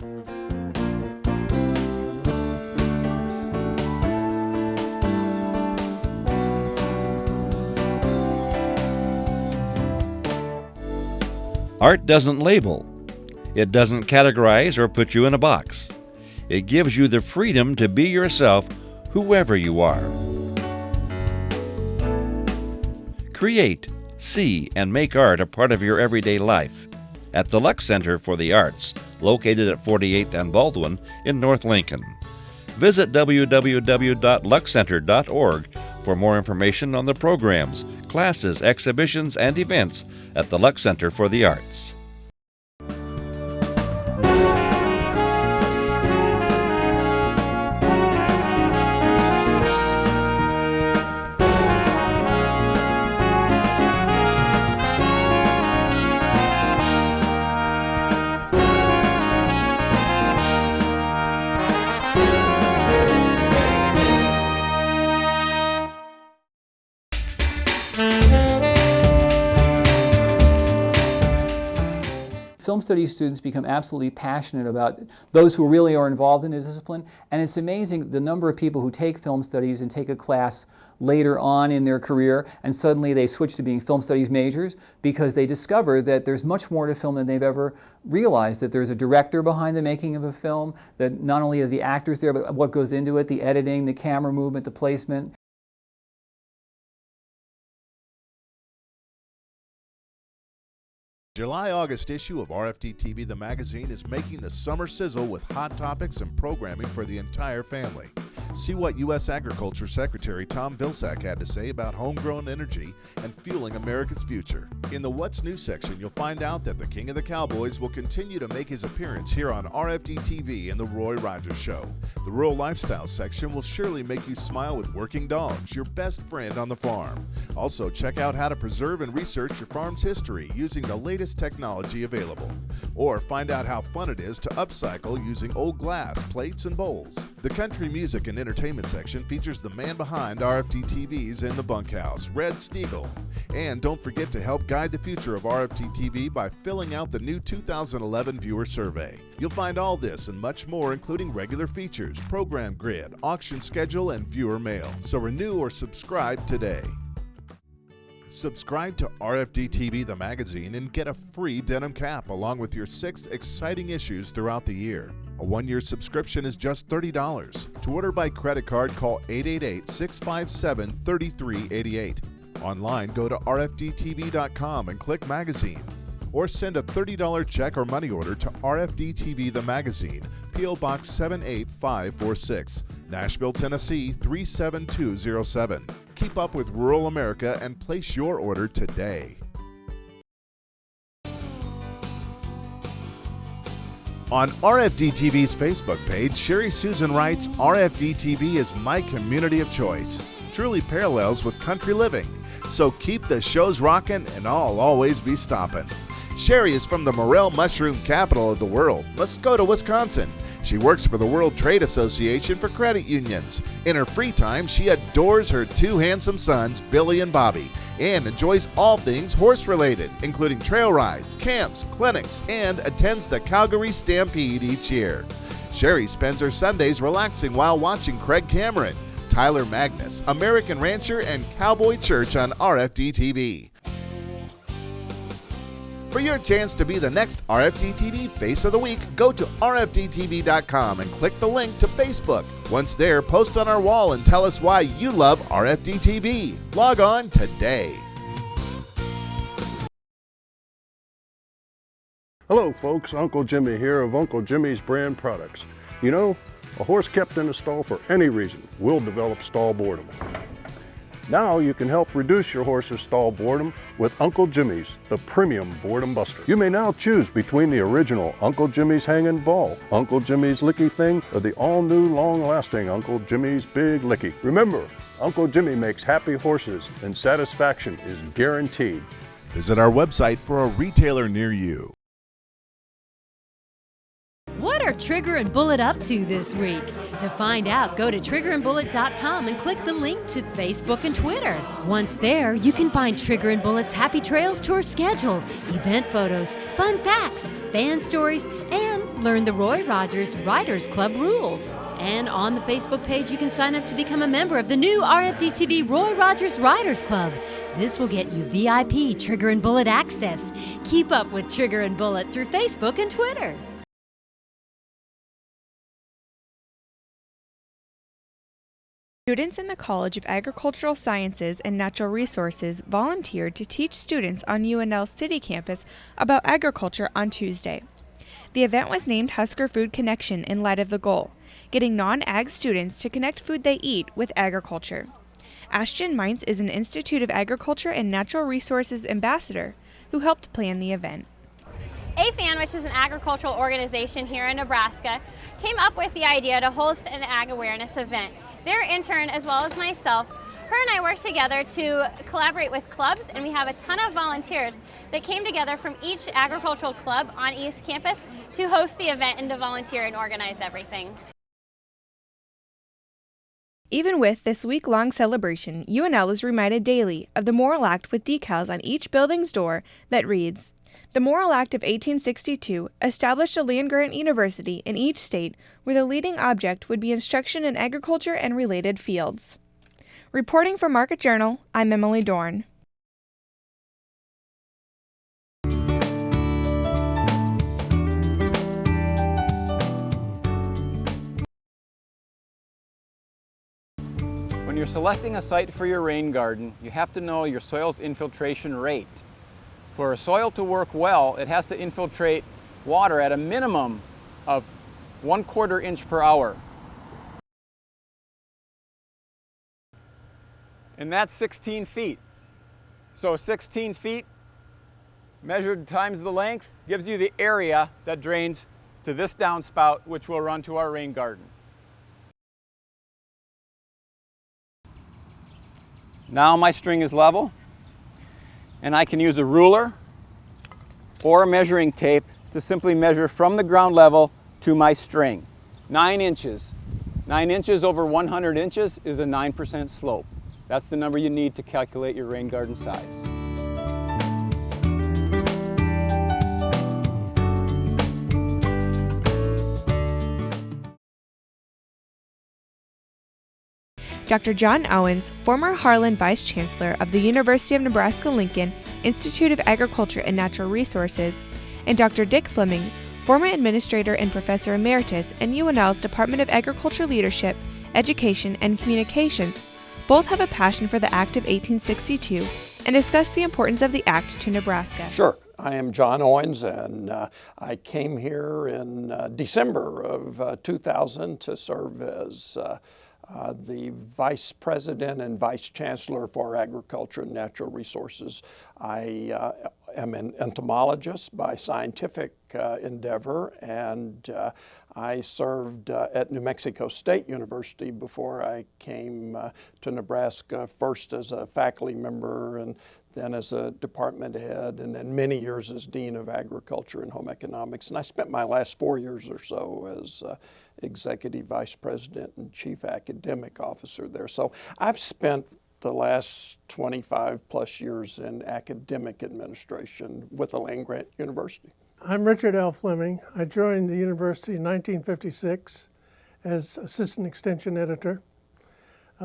Art doesn't label. It doesn't categorize or put you in a box. It gives you the freedom to be yourself, whoever you are. Create, see, and make art a part of your everyday life at the Lux Center for the Arts, located at 48th and Baldwin in North Lincoln. Visit www.luxcenter.org for more information on the programs, classes, exhibitions, and events at the Lux Center for the Arts. Film studies students become absolutely passionate about those who really are involved in the discipline, and it's amazing the number of people who take film studies and take a class later on in their career and suddenly they switch to being film studies majors because they discover that there's much more to film than they've ever realized, that there's a director behind the making of a film, that not only are the actors there, but what goes into it, the editing, the camera movement, the placement. July-August issue of RFD-TV The Magazine is making the summer sizzle with hot topics and programming for the entire family. See what U.S. Agriculture Secretary Tom Vilsack had to say about homegrown energy and fueling America's future. In the What's New section, you'll find out that the King of the Cowboys will continue to make his appearance here on RFD-TV and The Roy Rogers Show. The Rural Lifestyle section will surely make you smile with working dogs, your best friend on the farm. Also, check out how to preserve and research your farm's history using the latest technology available. Or find out how fun it is to upcycle using old glass, plates, and bowls. The Country Music and Entertainment section features the man behind RFD-TV's In the Bunkhouse, Red Stiegel. And don't forget to help guide the future of RFD-TV by filling out the new 2011 viewer survey. You'll find all this and much more, including regular features, program grid, auction schedule, and viewer mail. So renew or subscribe today. Subscribe to RFD-TV The Magazine and get a free denim cap along with your 6 exciting issues throughout the year. A 1-year subscription is just $30. To order by credit card, call 888-657-3388. Online, go to rfdtv.com and click Magazine. Or send a $30 check or money order to RFD-TV The Magazine, P.O. Box 78546, Nashville, Tennessee 37207. Keep up with rural America and place your order today. On RFD-TV's Facebook page, Sherry Susan writes, RFD-TV is my community of choice. Truly parallels with country living. So keep the shows rocking and I'll always be stopping. Sherry is from the morel mushroom capital of the world, Muskota, Wisconsin. She works for the World Trade Association for credit unions. In her free time, she adores her 2 handsome sons, Billy and Bobby, and enjoys all things horse-related, including trail rides, camps, clinics, and attends the Calgary Stampede each year. Sherry spends her Sundays relaxing while watching Craig Cameron, Tyler Magnus, American Rancher, and Cowboy Church on RFD-TV. For your chance to be the next RFD-TV Face of the Week, go to rfdtv.com and click the link to Facebook. Once there, post on our wall and tell us why you love RFD-TV. Log on today. Hello folks, Uncle Jimmy here of Uncle Jimmy's Brand Products. You know, a horse kept in a stall for any reason will develop stall boredom. Now you can help reduce your horse's stall boredom with Uncle Jimmy's, the premium boredom buster. You may now choose between the original Uncle Jimmy's Hanging Ball, Uncle Jimmy's Licky Thing, or the all-new long-lasting Uncle Jimmy's Big Licky. Remember, Uncle Jimmy makes happy horses and satisfaction is guaranteed. Visit our website for a retailer near you. What are Trigger and Bullet up to this week? To find out, go to triggerandbullet.com and click the link to Facebook and Twitter. Once there, you can find Trigger and Bullet's Happy Trails tour schedule, event photos, fun facts, band stories, and learn the Roy Rogers Writers Club rules. And on the Facebook page, you can sign up to become a member of the new RFD-TV Roy Rogers Writers Club. This will get you VIP Trigger and Bullet access. Keep up with Trigger and Bullet through Facebook and Twitter. Students in the College of Agricultural Sciences and Natural Resources volunteered to teach students on UNL's City campus about agriculture on Tuesday. The event was named Husker Food Connection in light of the goal, getting non-ag students to connect food they eat with agriculture. Ashton Mines is an Institute of Agriculture and Natural Resources ambassador who helped plan the event. AFAN, which is an agricultural organization here in Nebraska, came up with the idea to host an ag awareness event. Their intern, as well as myself, her and I worked together to collaborate with clubs, and we have a ton of volunteers that came together from each agricultural club on East Campus to host the event and to volunteer and organize everything. Even with this week-long celebration, UNL is reminded daily of the Morrill Act with decals on each building's door that reads, "The Morrill Act of 1862 established a land-grant university in each state where the leading object would be instruction in agriculture and related fields." Reporting for Market Journal, I'm Emily Dorn. When you're selecting a site for your rain garden, you have to know your soil's infiltration rate. For a soil to work well, it has to infiltrate water at a minimum of 1/4 inch per hour. And that's 16 feet. So 16 feet measured times the length gives you the area that drains to this downspout, which will run to our rain garden. Now my string is level, and I can use a ruler or a measuring tape to simply measure from the ground level to my string. 9 inches. 9 inches over 100 inches is a 9% slope. That's the number you need to calculate your rain garden size. Dr. John Owens, former Harlan Vice Chancellor of the University of Nebraska-Lincoln Institute of Agriculture and Natural Resources, and Dr. Dick Fleming, former Administrator and Professor Emeritus in UNL's Department of Agriculture Leadership, Education, and Communications, both have a passion for the Act of 1862 and discuss the importance of the Act to Nebraska. Sure. I am John Owens, and I came here in December of 2000 to serve as the Vice President and Vice Chancellor for Agriculture and Natural Resources. I am an entomologist by scientific endeavor, and I served at New Mexico State University before I came to Nebraska, first as a faculty member and then as a department head, and then many years as Dean of Agriculture and Home Economics. And I spent my last 4 years or so as Executive Vice President and Chief Academic Officer there. So I've spent the last 25 plus years in academic administration with a land-grant university. I'm Richard L. Fleming. I joined the university in 1956 as Assistant Extension Editor.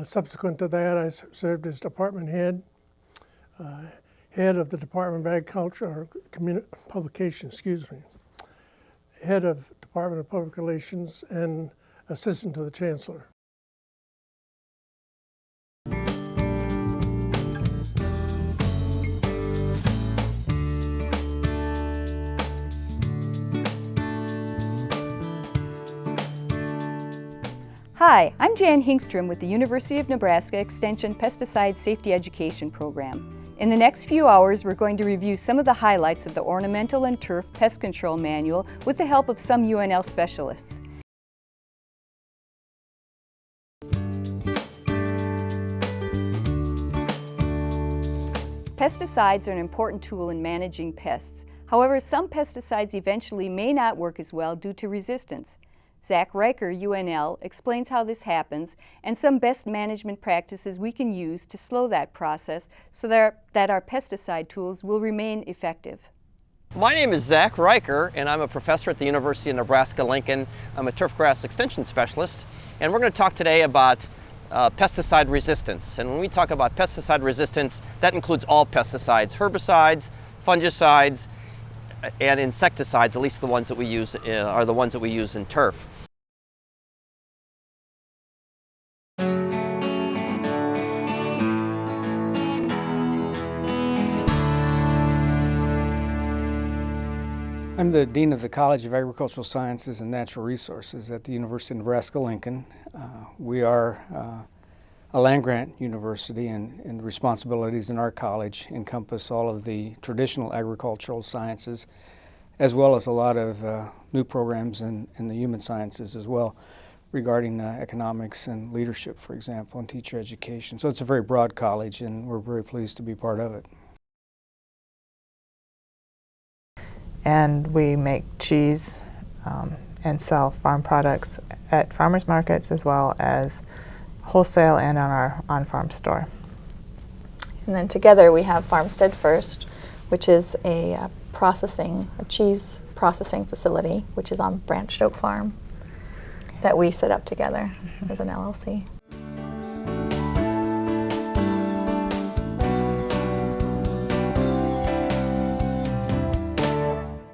Subsequent to that, I served as department head, head of the Department of Agriculture, or Publication, head of Department of Public Relations, and assistant to the Chancellor. Hi, I'm Jan Hinkstrom with the University of Nebraska Extension Pesticide Safety Education Program. In the next few hours, we're going to review some of the highlights of the Ornamental and Turf Pest Control Manual with the help of some UNL specialists. Pesticides are an important tool in managing pests. However, some pesticides eventually may not work as well due to resistance. Zach Riker, UNL, explains how this happens and some best management practices we can use to slow that process so that our pesticide tools will remain effective. My name is Zach Riker, and I'm a professor at the University of Nebraska-Lincoln. I'm a turfgrass extension specialist, and we're going to talk today about pesticide resistance. And when we talk about pesticide resistance, that includes all pesticides, herbicides, fungicides, and insecticides. At least the ones that we use are the ones that we use in turf. I'm the Dean of the College of Agricultural Sciences and Natural Resources at the University of Nebraska-Lincoln. We are a land-grant university, and the responsibilities in our college encompass all of the traditional agricultural sciences, as well as a lot of new programs in the human sciences as well, regarding economics and leadership, for example, and teacher education. So it's a very broad college, and we're very pleased to be part of it. And we make cheese and sell farm products at farmers markets as well as wholesale and on our on-farm store. And then together we have Farmstead First, which is a cheese processing facility, which is on Branched Oak Farm, that we set up together as an LLC.